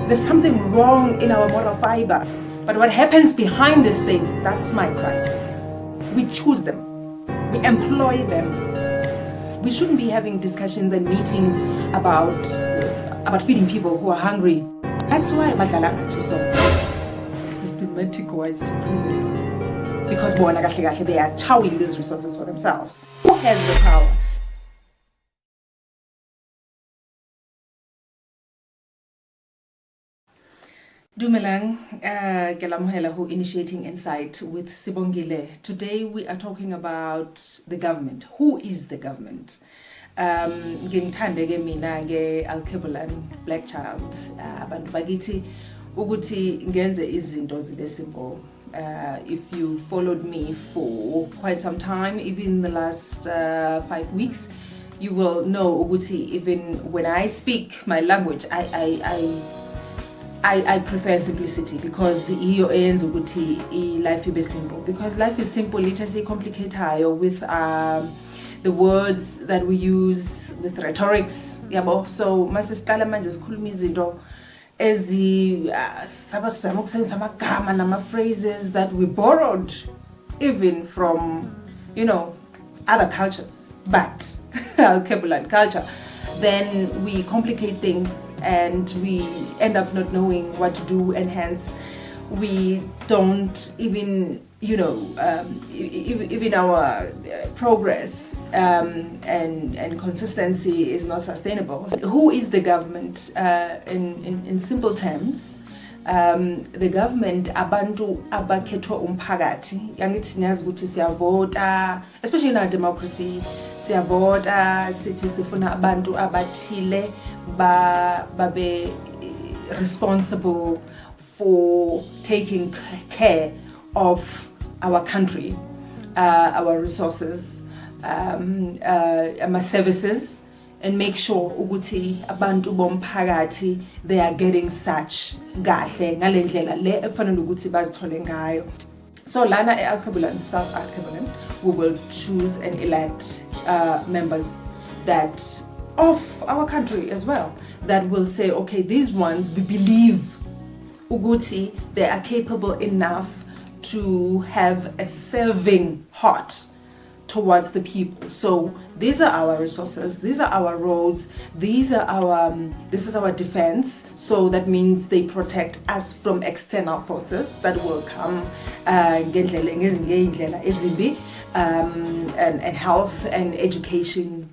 There's something wrong in our moral fiber. But what happens behind this thing, that's my crisis. We choose them. We employ them. We shouldn't be having discussions and meetings about feeding people who are hungry. That's why badlala ngathi so systematic white supremacy. Because they are chowing these resources for themselves. Who has the power? Dumelang, Gelamuhela, who initiating Insight with Sibongile. Today we are talking about the government. Who is the government? Ngingithande mina Alkebulan black child abantu bakithi ukuthi ngenze izinto zibe simple. If you followed me for quite some time, even the last 5 weeks, you will know ukuthi even when I speak my language, I prefer simplicity because iyo ends ukuthi life ibe simple, because life is simple. Let us say complicate with the words that we use, with rhetorics, yabo. So masesiqala manje sikhuluma izinto sabasizama ukusebenzisa amagama nama phrases that we borrowed even from, other cultures, but Alkebulan culture. Then we complicate things and we end up not knowing what to do, and hence we don't even, even our progress and consistency is not sustainable. Who is the government? In simple terms, the government abantu abakhethwa umphakathi. Yangithi niyazi ukuthi siyavota, especially in our democracy, siyavota sithi sifuna abantu abathile babe responsible for taking care of our country, our resources, our services, and make sure ukuthi abantu bomphakathi they are getting such kahle ngalendlela le ekufanele ukuthi bazithole ngayo. So lana eAlkebulan, South Alkebulan, we will choose and elect members that of our country as well, that will say, okay, these ones we believe ukuthi they are capable enough to have a serving heart towards the people. So these are our resources, these are our roads, this is our defense. So that means they protect us from external forces that will come and health and education.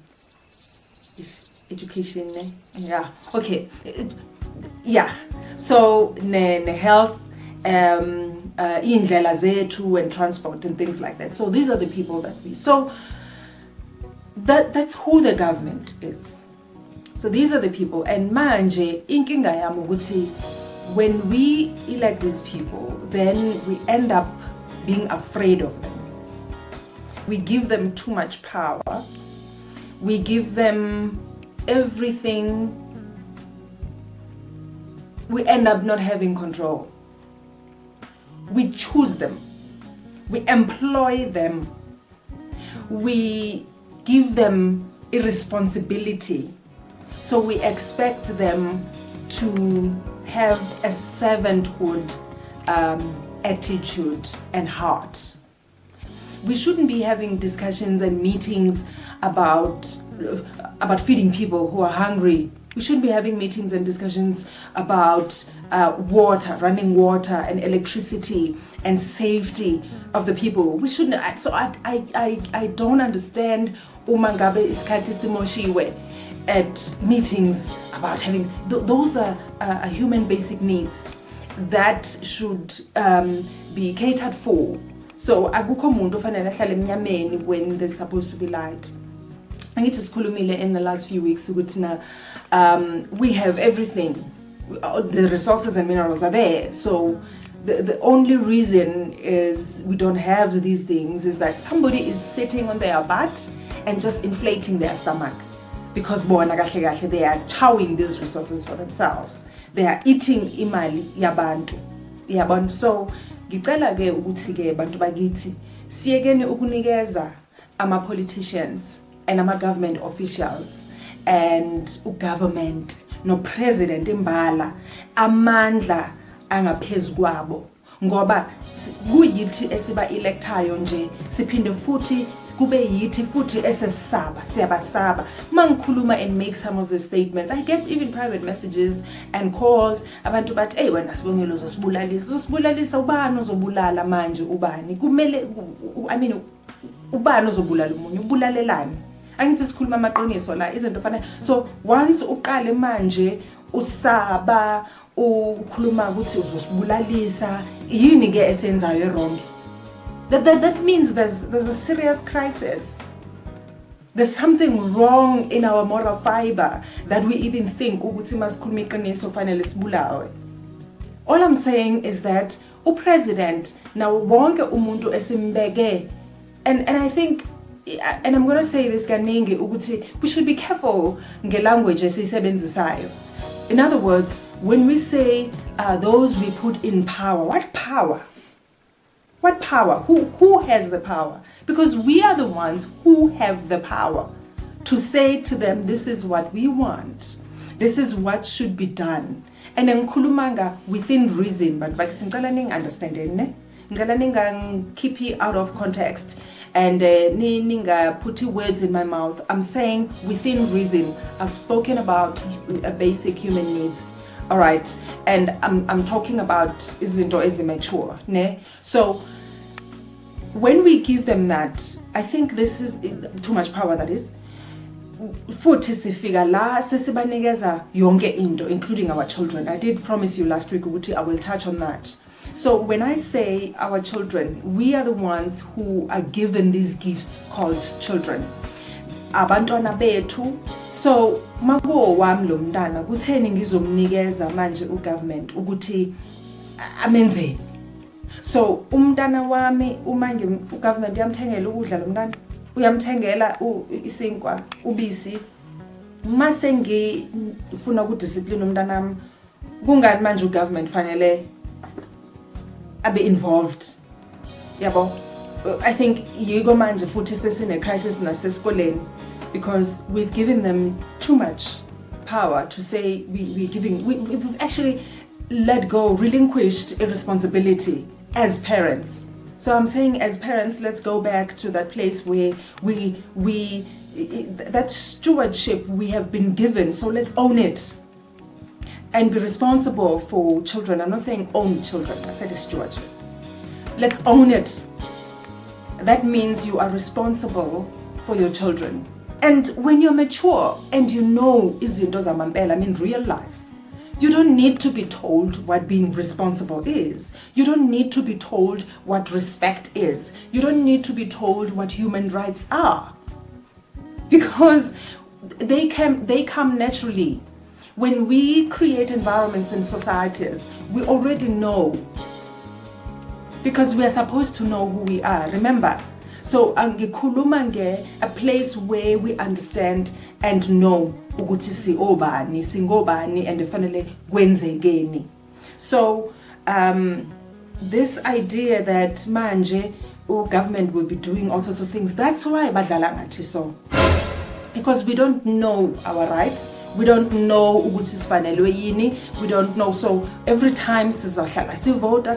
Yeah, okay. Yeah. So health, indlela zethu and transport and things like that. So these are the people that we. So that's who the government is. So these are the people. And manje inkinga yami ukuthi when we elect these people, then we end up being afraid of them. We give them too much power. We give them everything. We end up not having control. We choose them. We employ them. We give them irresponsibility. So we expect them to have a servanthood attitude and heart. We shouldn't be having discussions and meetings about feeding people who are hungry. We shouldn't be having meetings and discussions about water, running water and electricity and safety of the people. We shouldn't. So I don't understand umangabe iskati simoshiwe at meetings about having those are human basic needs that should be catered for. So akukho umuntu ofanele ahlale emnyameni when there's supposed to be light. Angithi sikhulumile in the last few weeks ukuthi we have everything. The resources and minerals are there. So the only reason is we don't have these things is that somebody is sitting on their butt and just inflating their stomach, because they are chowing these resources for themselves. They are eating imali yabantu. Yabona. So ngicela ke ukuthi ke bantu bakithi siyekeni ukunikeza ama politicians and ama government officials and government no president imbala amandla angaphezu kwabo ngoba kuyithi esiba electayo nje siphinde futhi kube yithi futhi esesaba siyabasaba mangikhuluma and make some of the statements. I get even private messages and calls abantu bathi hey wena Sibongile uzosibulalisa ubani uzobulala manje ubani kumele I mean ubani uzobulala umunye ubulalelani angithi sikhuluma amaqiniso la izinto fana so once uqale manje usaba ukhuluma ukuthi uzosibulalisa yini ke esenzayo wrong. That means there's a serious crisis. There's something wrong in our moral fiber that we even think ukuthi masikhuluma iqiniso fanele sibulawe. All I'm saying is that upresident now wonke umuntu esimbeke and I think and I'm going to say this kaningi ukuthi we should be careful ngelanguage esisebenzisayo. In other words, when we say those we put in power, what power? What power? Who has the power? Because we are the ones who have the power to say to them, this is what we want. This is what should be done. And then kulumanga within reason, but singala ning understanding ne? Ngala ninga keep it out of context and ninga put words in my mouth. I'm saying within reason. I've spoken about basic human needs. All right, and I'm talking about izinto ezimmature, ne? So when we give them that, I think this is too much power. That is, futhi sifika la sesibanikeza yonke into, including our children. I did promise you last week ukuthi I will touch on that. So when I say our children, we are the ones who are given these gifts called children. Abantwana bethu. So makuwo wami lo mntana kutheni ngizomnikeza manje ugovernment ukuthi amenze. So umntana wami uma ugovernment yamthengela ukudla lo mntana uyamthengela isinkwa ubisi mase ngifuna ukudiscipline umntana wami kungani manje ugovernment fanele abe involved yabo. I think yiko manje futhi sesine crisis nasesikoleni because we've given them too much power to say we've actually let go, relinquished irresponsibility as parents. So I'm saying as parents, let's go back to that place where we that stewardship we have been given. So let's own it and be responsible for children. I'm not saying own children, I said stewardship. Let's own it. That means you are responsible for your children. And when you're mature and you know izinto zamampela, I mean real life, you don't need to be told what being responsible is. You don't need to be told what respect is. You don't need to be told what human rights are. Because they come naturally. When we create environments in societies, we already know. Because we are supposed to know who we are. Remember? So angikhuluma a place where we understand and know ukuthi siobani, singobani and fanele kwenzekeni. So this idea that manje government will be doing all sorts of things, that's why badlala ngathi so. Because we don't know our rights. We don't know ukuthi sifanelwe yini. We don't know. So every time sizohlala sivota.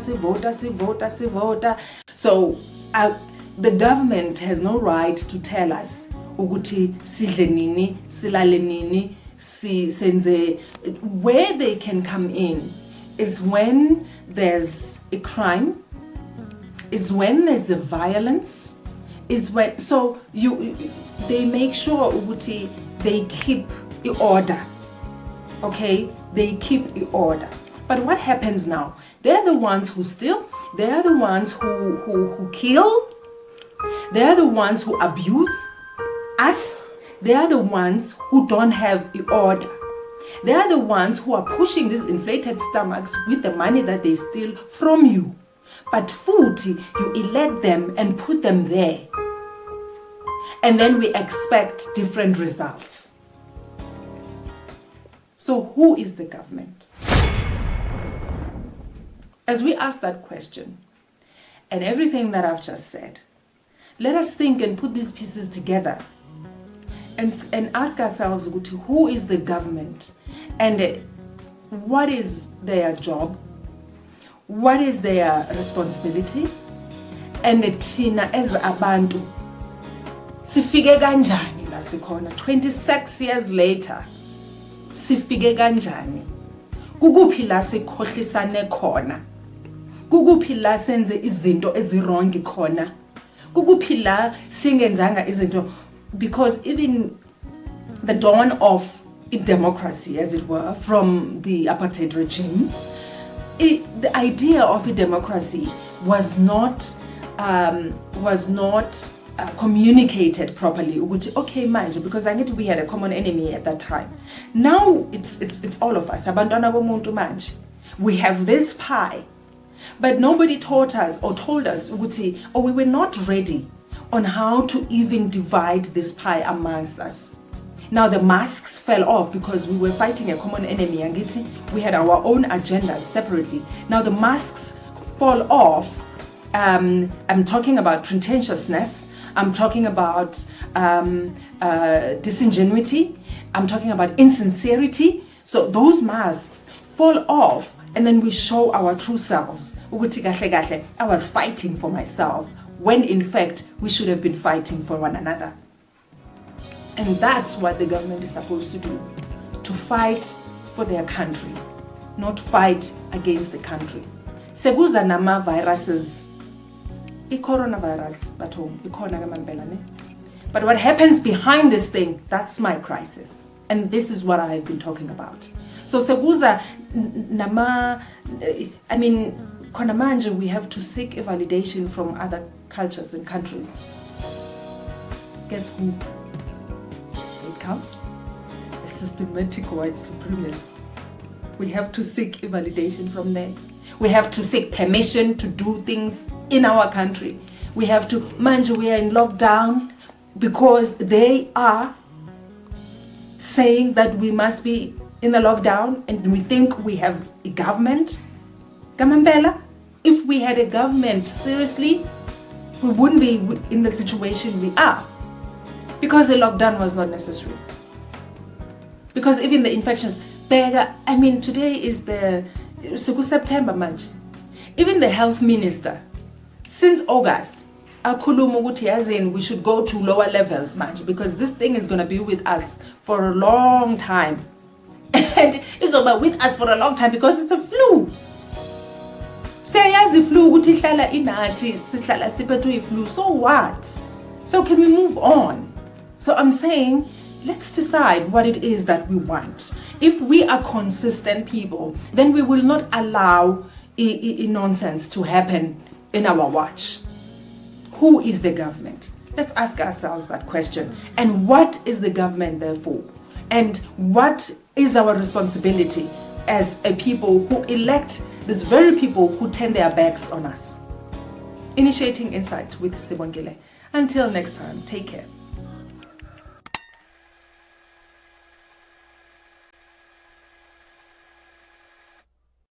So the government has no right to tell us ukuthi sidle nini, silale nini, senze. Where they can come in is when there's a crime, is when there's a violence, is when they make sure ukuthi they keep the order. Okay? They keep the order. But what happens now? They're the ones who steal, they are the ones who kill, they are the ones who abuse us, they are the ones who don't have the order. They are the ones who are pushing these inflated stomachs with the money that they steal from you. But futhi, you elect them and put them there. And then we expect different results. So who is the government? As we ask that question, and everything that I've just said, let us think and put these pieces together and ask ourselves who is the government And what is their job? What is their responsibility? And thina as abantu sifike kanjani la sikhona 26 years later? Sifike kanjani? Kukuphi la sikhohlisane khona? Kukuphi la senze izinto ezirong khona? Kukuphi la singenzanga izinto? Because even the dawn of democracy, as it were, from the apartheid regime, the idea of a democracy was not communicated properly. Okay, manje, because I we had a common enemy at that time. Now it's all of us. Abantwana bomuntu manje. We have this pie, but nobody taught us or told us, or we were not ready on how to even divide this pie amongst us. Now the masks fell off because we were fighting a common enemy, and we had our own agendas separately. Now the masks fall off. I'm talking about pretentiousness. I'm talking about disingenuity. I'm talking about insincerity. So those masks fall off, and then we show our true selves. I was fighting for myself, when in fact we should have been fighting for one another. And that's what the government is supposed to do, to fight for their country, not fight against the country. Sekuza nama viruses, coronavirus, but what happens behind this thing, that's my crisis. And this is what I have been talking about. So sekuza nama, khona manje we have to seek a validation from other cultures and countries. Guess who? Comes a systematic white supremacy. We have to seek a validation from there. We have to seek permission to do things in our country. We have to, we are in lockdown because they are saying that we must be in a lockdown, and we think we have a government. Gamambela, if we had a government, seriously, we wouldn't be in the situation we are. Because the lockdown was not necessary. Because even the infections, today is the September month. Even the health minister, since August, we should go to lower levels, because this thing is going to be with us for a long time. And it's over with us for a long time because it's a flu. Say flu, so what? So can we move on? So I'm saying, let's decide what it is that we want. If we are consistent people, then we will not allow nonsense to happen in our watch. Who is the government? Let's ask ourselves that question. And what is the government there for? And what is our responsibility as a people who elect these very people who turn their backs on us? Initiating Insight with Sibongile. Until next time, take care.